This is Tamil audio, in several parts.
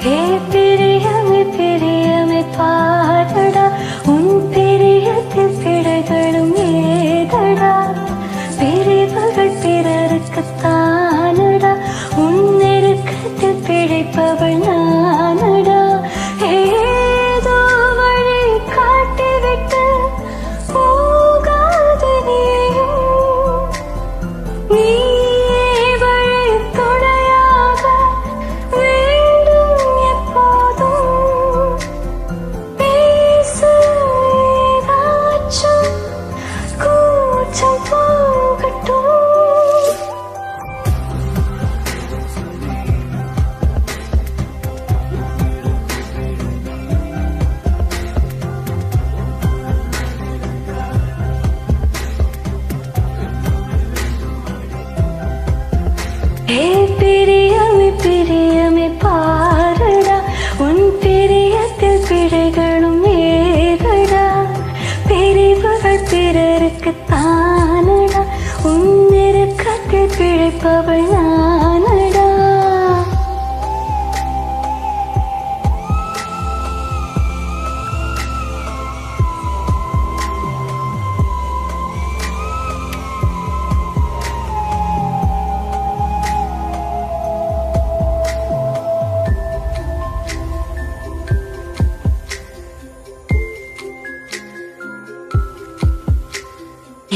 हे பிரியமே பிரியமே பாரடா உன் பிரியத்தில் பிழைகளும் ஏதடா பிரிவுகள் பிறருக்குத்தானடா உன் நெருக்கத்தில் பிழைப்பவள் நானடா ஏதோ வழி காட்டிவிட்டு போகாத நீயும் நீயே வழி துணையாக வேண்டும் எப்போதும் பேசு ஏதாச்சும் கூச்சம் போகட்டும் हे பிரியமே பிரியமே பாரடா உன் பிரியத்தில் பிழைகளும் ஏதடா பிரிவுகள் பிறருக்கு தானடா உன் நெருக்கத்தில் பிழைப்பவள் நானடா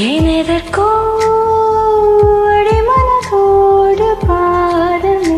ஏனெதற்கோ அடிமனதோடு பாரமே